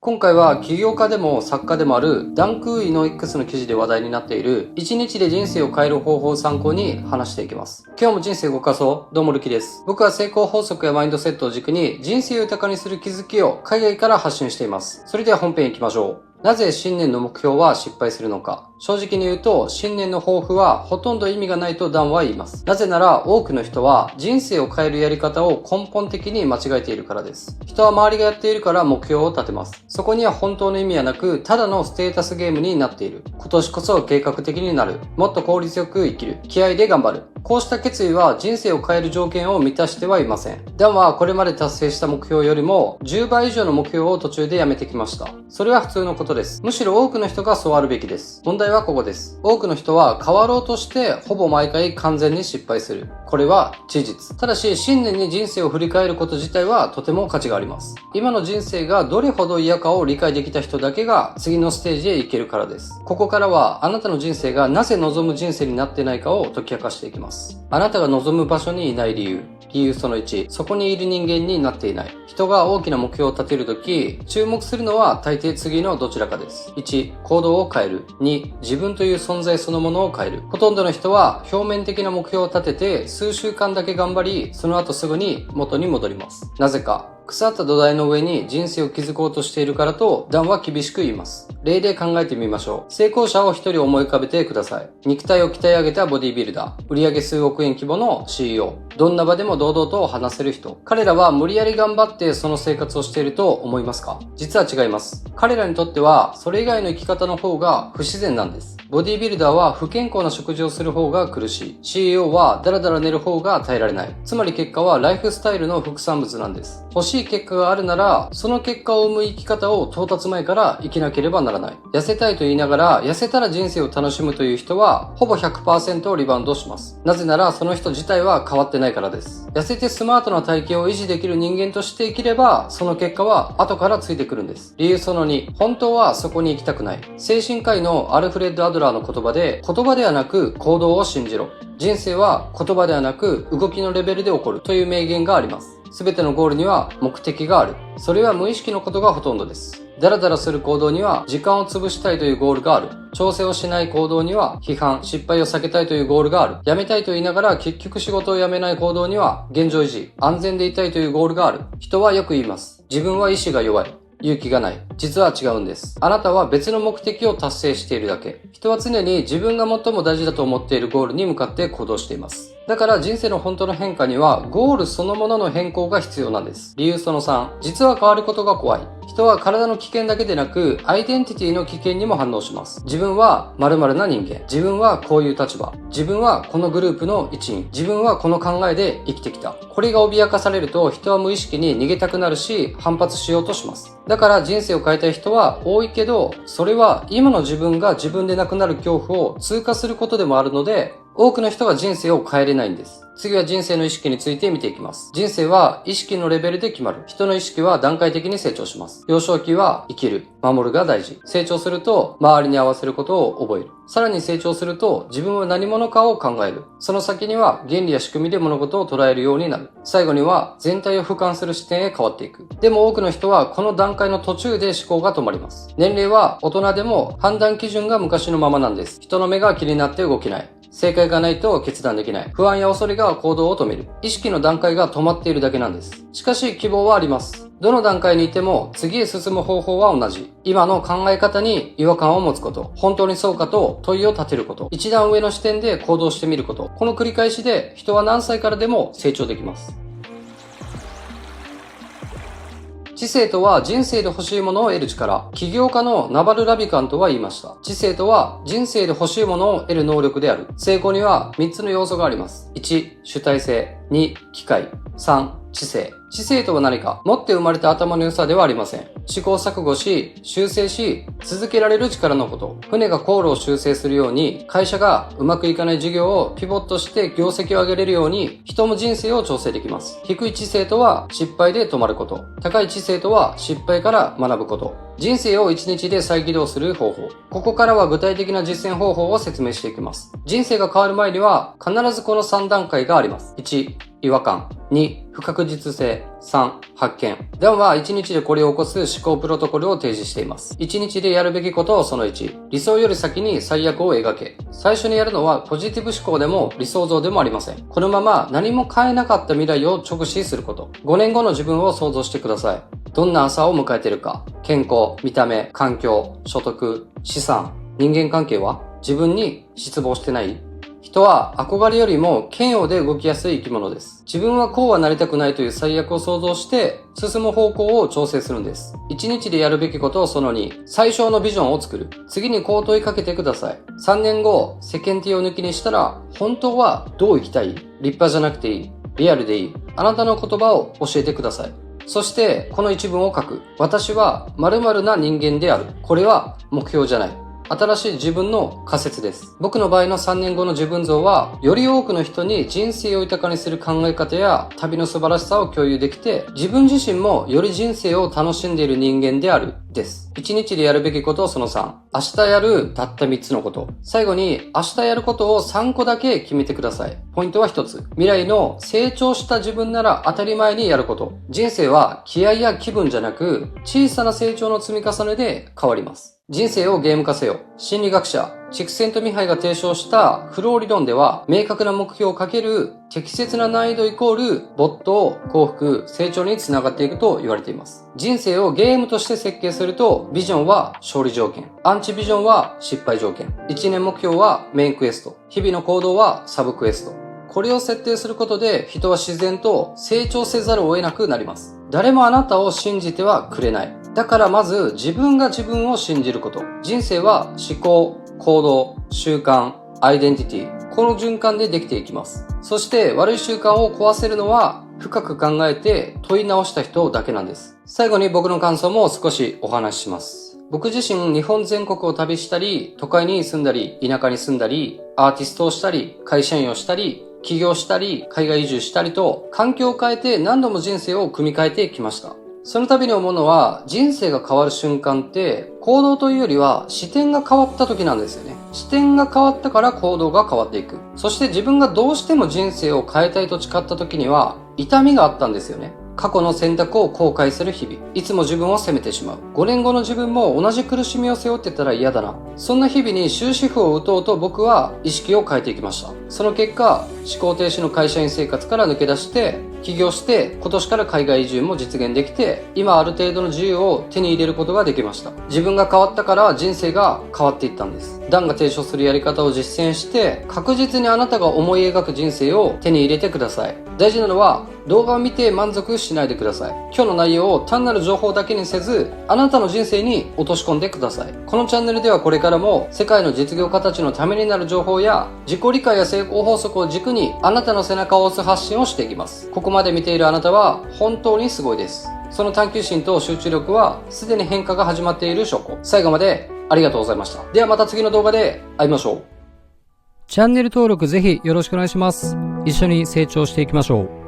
今回は起業家でも作家でもあるダン・クーイの X の記事で話題になっている1日で人生を変える方法を参考に話していきます。今日も人生を動かそう。どうもルキです。僕は成功法則やマインドセットを軸に人生を豊かにする気づきを海外から発信しています。それでは本編行きましょう。なぜ新年の目標は失敗するのか。正直に言うと、新年の抱負はほとんど意味がないとダンは言います。なぜなら多くの人は人生を変えるやり方を根本的に間違えているからです。人は周りがやっているから目標を立てます。そこには本当の意味はなく、ただのステータスゲームになっている。今年こそ計画的になる。もっと効率よく生きる。気合で頑張る。こうした決意は人生を変える条件を満たしてはいません。ダンはこれまで達成した目標よりも10倍以上の目標を途中でやめてきました。それは普通のことです。むしろ多くの人がそうあるべきです。問題はここです。多くの人は変わろうとしてほぼ毎回完全に失敗する。これは事実。ただし新年に人生を振り返ること自体はとても価値があります。今の人生がどれほど嫌かを理解できた人だけが次のステージへ行けるからです。ここからはあなたの人生がなぜ望む人生になってないかを解き明かしていきます。あなたが望む場所にいない理由。理由その1、そこにいる人間になっていない。人が大きな目標を立てるとき、注目するのは大抵次のどちらかです。1、行動を変える。2、自分という存在そのものを変える。ほとんどの人は表面的な目標を立てて数週間だけ頑張り、その後すぐに元に戻ります。なぜか。腐った土台の上に人生を築こうとしているからと、ダンは厳しく言います。例で考えてみましょう。成功者を一人思い浮かべてください。肉体を鍛え上げたボディビルダー。売上数億円規模の CEO。どんな場でも堂々と話せる人。彼らは無理やり頑張ってその生活をしていると思いますか？実は違います。彼らにとっては、それ以外の生き方の方が不自然なんです。ボディビルダーは不健康な食事をする方が苦しい。CEO はダラダラ寝る方が耐えられない。つまり結果はライフスタイルの副産物なんです。欲しい結果があるなら、その結果を生む生き方を到達前から生きなければならない。痩せたいと言いながら、痩せたら人生を楽しむという人は、ほぼ 100% リバウンドします。なぜなら、その人自体は変わってないからです。痩せてスマートな体型を維持できる人間として生きれば、その結果は後からついてくるんです。理由その2、本当はそこに行きたくない。精神科医のアルフレッド・アドラーの言葉で、言葉ではなく行動を信じろ。人生は言葉ではなく動きのレベルで起こるという名言があります。すべてのゴールには目的がある。それは無意識のことがほとんどです。ダラダラする行動には時間を潰したいというゴールがある。調整をしない行動には批判、失敗を避けたいというゴールがある。辞めたいと言いながら結局仕事を辞めない行動には現状維持、安全でいたいというゴールがある。人はよく言います。自分は意志が弱い。勇気がない。実は違うんです。あなたは別の目的を達成しているだけ。人は常に自分が最も大事だと思っているゴールに向かって行動しています。だから人生の本当の変化にはゴールそのものの変更が必要なんです。理由その3、実は変わることが怖い。人は体の危険だけでなく、アイデンティティの危険にも反応します。自分は〇〇な人間。自分はこういう立場。自分はこのグループの一員。自分はこの考えで生きてきた。これが脅かされると人は無意識に逃げたくなるし、反発しようとします。だから人生を変えたい人は多いけど、それは今の自分が自分でなくなる恐怖を通過することでもあるので、多くの人が人生を変えれないんです。次は人生の意識について見ていきます。人生は意識のレベルで決まる。人の意識は段階的に成長します。幼少期は生きる、守るが大事。成長すると周りに合わせることを覚える。さらに成長すると自分は何者かを考える。その先には原理や仕組みで物事を捉えるようになる。最後には全体を俯瞰する視点へ変わっていく。でも多くの人はこの段階の途中で思考が止まります。年齢は大人でも判断基準が昔のままなんです。人の目が気になって動けない。正解がないと決断できない。不安や恐れが行動を止める。意識の段階が止まっているだけなんです。しかし希望はあります。どの段階にいても次へ進む方法は同じ。今の考え方に違和感を持つこと。本当にそうかと問いを立てること。一段上の視点で行動してみること。この繰り返しで人は何歳からでも成長できます。知性とは人生で欲しいものを得る力。起業家のナバル・ラビカントは言いました。知性とは人生で欲しいものを得る能力である。成功には3つの要素があります。1、主体性。2、機会。3、知性。知性とは何か？持って生まれた頭の良さではありません。試行錯誤し、修正し、続けられる力のこと。船が航路を修正するように、会社がうまくいかない事業をピボットして業績を上げれるように、人も人生を調整できます。低い知性とは失敗で止まること。高い知性とは失敗から学ぶこと。人生を1日で再起動する方法。ここからは具体的な実践方法を説明していきます。人生が変わる前には必ずこの3段階があります。1、違和感。2、不確実性。3、発見。ダンは1日でこれを起こす思考プロトコルを提示しています。1日でやるべきことをその1。理想より先に最悪を描け。最初にやるのはポジティブ思考でも理想像でもありません。このまま何も変えなかった未来を直視すること。5年後の自分を想像してください。どんな朝を迎えているか。健康、見た目、環境、所得、資産、人間関係は自分に失望してない？人は憧れよりも嫌悪で動きやすい生き物です。自分はこうはなりたくないという最悪を想像して進む方向を調整するんです。1日でやるべきことをその2、最小のビジョンを作る。次にこう問いかけてください。3年後、世間体を抜きにしたら、本当はどう生きたい？立派じゃなくていい。リアルでいい。あなたの言葉を教えてください。そして、この一文を書く。私は〇〇な人間である。これは目標じゃない。新しい自分の仮説です。僕の場合の3年後の自分像は、より多くの人に人生を豊かにする考え方や旅の素晴らしさを共有できて、自分自身もより人生を楽しんでいる人間である。です。1日でやるべきことをその3。明日やるたった3つのこと。最後に明日やることを3個だけ決めてください。ポイントは1つ。未来の成長した自分なら当たり前にやること。人生は気合や気分じゃなく、小さな成長の積み重ねで変わります。人生をゲーム化せよ。心理学者、チクセント・ミハイが提唱したフロー理論では、明確な目標をかける適切な難易度イコール没頭、幸福、成長につながっていくと言われています。人生をゲームとして設計すると、ビジョンは勝利条件、アンチビジョンは失敗条件、1年目標はメインクエスト、日々の行動はサブクエスト。これを設定することで人は自然と成長せざるを得なくなります。誰もあなたを信じてはくれない。だからまず自分が自分を信じること。人生は思考、行動、習慣、アイデンティティ。この循環でできていきます。そして悪い習慣を壊せるのは深く考えて問い直した人だけなんです。最後に僕の感想も少しお話しします。僕自身日本全国を旅したり、都会に住んだり、田舎に住んだり、アーティストをしたり、会社員をしたり、起業したり、海外移住したりと、環境を変えて何度も人生を組み替えてきました。その度に思うのは、人生が変わる瞬間って、行動というよりは視点が変わった時なんですよね。視点が変わったから行動が変わっていく。そして自分がどうしても人生を変えたいと誓った時には、痛みがあったんですよね。過去の選択を後悔する日々。いつも自分を責めてしまう。5年後の自分も同じ苦しみを背負ってたら嫌だな。そんな日々に終止符を打とうと僕は意識を変えていきました。その結果、思考停止の会社員生活から抜け出して、起業して今年から海外移住も実現できて、今ある程度の自由を手に入れることができました。自分が変わったから人生が変わっていったんです。ダンが提唱するやり方を実践して、確実にあなたが思い描く人生を手に入れてください。大事なのは、動画を見て満足しないでください。今日の内容を単なる情報だけにせず、あなたの人生に落とし込んでください。このチャンネルではこれからも世界の実業家たちのためになる情報や自己理解や成功法則を軸にあなたの背中を押す発信をしていきます。ここまで見ているあなたは本当にすごいです。その探求心と集中力はすでに変化が始まっている証拠。最後までありがとうございました。ではまた次の動画で会いましょう。チャンネル登録ぜひよろしくお願いします。一緒に成長していきましょう。